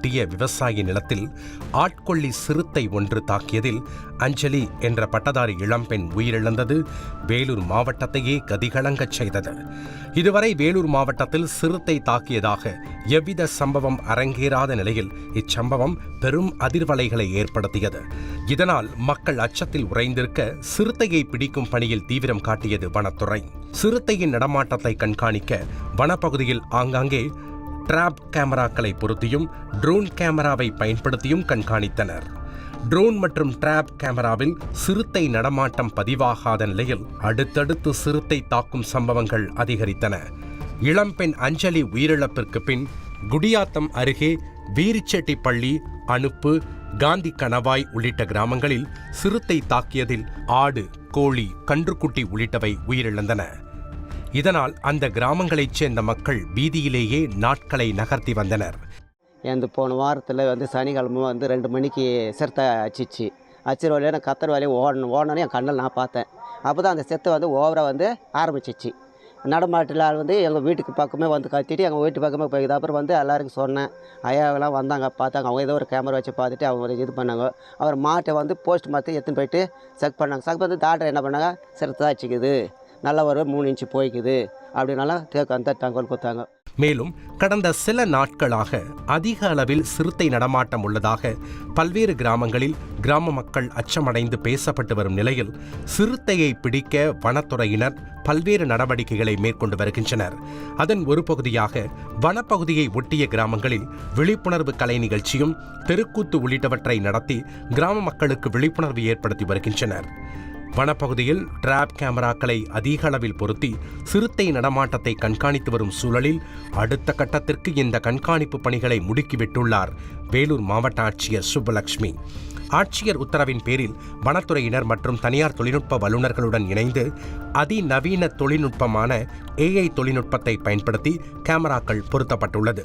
ஒட்டிய விவசாய நிலத்தில் ஆட்கொள்ளி சிறுத்தை ஒன்று தாக்கியதில் அஞ்சலி என்ற பட்டதாரி இளம்பெண் உயிரிழந்தது வேலூர் மாவட்டத்தையே கதிகலங்கச் செய்தது. இதுவரை வேலூர் மாவட்டத்தில் சிறுத்தை தாக்கியதாக எவ்வித சம்பவம் அரங்கேறாத நிலையில் இச்சம்பவம் பெரும் அதிர்வலைகளை ஏற்படுத்தியது. இதனால் மக்கள் அச்சத்தில் உறைந்திருக்க சிறுத்தையை பிடிக்கும் பணியில் தீவிரம் காட்டியது வனத்துறை. சிறுத்தையின் நடமாட்டத்தை கண்காணிக்க வனப்பகுதியில் ஆங்காங்கே டிராப் கேமராக்களை பொருத்தியும் ட்ரோன் கேமராவை பயன்படுத்தியும் கண்காணித்தனர். ட்ரோன் மற்றும் டிராப் கேமராவில் சிறுத்தை நடமாட்டம் பதிவாகாத நிலையில் அடுத்தடுத்து சிறுத்தை தாக்கும் சம்பவங்கள் அதிகரித்தன. இளம்பெண் அஞ்சலி உயிரிழப்பிற்கு பின் குடியாத்தம் அருகே வீரிச்செட்டிப்பள்ளி, அனுப்பு, காந்தி கணவாய் உள்ளிட்ட கிராமங்களில் சிறுத்தை தாக்கியதில் ஆடு, கோழி, கன்றுக்குட்டி உள்ளிட்டவை உயிரிழந்தன. இதனால் அந்த கிராமங்களைச் சேர்ந்த மக்கள் வீதியிலேயே நாட்களை நகர்த்தி வந்தனர். போன வாரத்தில் சனிக்கிழமை 2 மணிக்கு சிறுத்தை அச்சிச்சு வழியாக நான் கத்தர் வழியாக ஓடணுன்னு என் கண்ணில் நான் பார்த்தேன். அப்போ தான் அந்த சிறுத்தை ஓவராக ஆரம்பிச்சிச்சு. நடமாட்டில் எங்கள் வீட்டுக்கு பக்கமே கத்திட்டு எங்கள் வீட்டு பக்கமே போய்க்குது. அப்புறம் எல்லாருக்கும் சொன்னேன். ஐயாவெல்லாம் வந்தாங்க, பார்த்தாங்க. அவங்க ஏதோ ஒரு கேமரா வச்சு பார்த்துட்டு அவங்க இது பண்ணாங்க. அவர் மாட்டை போஸ்ட் மாற்றி எடுத்துன்னு போயிட்டு செக் பண்ணாங்க. செக் பண்ணி டாக்டர் என்ன பண்ணாங்க, சிறுத்தை தான் அச்சிக்குது, நல்லா ஒரு 3 இன்ச்சு போய்க்குது அப்படின்னால அந்த தகவல் கொடுத்தாங்க. மேலும் கடந்த சில நாட்களாக அதிக அளவில் சிறுத்தை நடமாட்டம் உள்ளதாக பல்வேறு கிராமங்களில் கிராம மக்கள் அச்சமடைந்து பேசப்பட்டு வரும் நிலையில் சிறுத்தையை பிடிக்க வனத்துறையினர் பல்வேறு நடவடிக்கைகளை மேற்கொண்டு வருகின்றனர். அதன் ஒரு பகுதியாக வனப்பகுதியை ஒட்டிய கிராமங்களில் விழிப்புணர்வு கலை நிகழ்ச்சியும் தெருக்கூத்து உள்ளிட்டவற்றை நடத்தி கிராம மக்களுக்கு விழிப்புணர்வு ஏற்படுத்தி வருகின்றனர். வனப்பகுதியில் டிராப் கேமராக்களை அதிக அளவில் பொருத்தி சிறுத்தை நடமாட்டத்தை கண்காணித்து வரும் சூழலில் அடுத்த கட்டத்திற்கு இந்த கண்காணிப்பு பணிகளை முடுக்கிவிட்டுள்ளார் வேலூர் மாவட்ட ஆட்சியர் சுப்புலட்சுமி. ஆட்சியர் உத்தரவின் பேரில் வனத்துறையினர் மற்றும் தனியார் தொழில்நுட்ப வல்லுநர்களுடன் இணைந்து அதிநவீன தொழில்நுட்பமான AI தொழில்நுட்பத்தை பயன்படுத்தி கேமராக்கள் பொருத்தப்பட்டுள்ளது.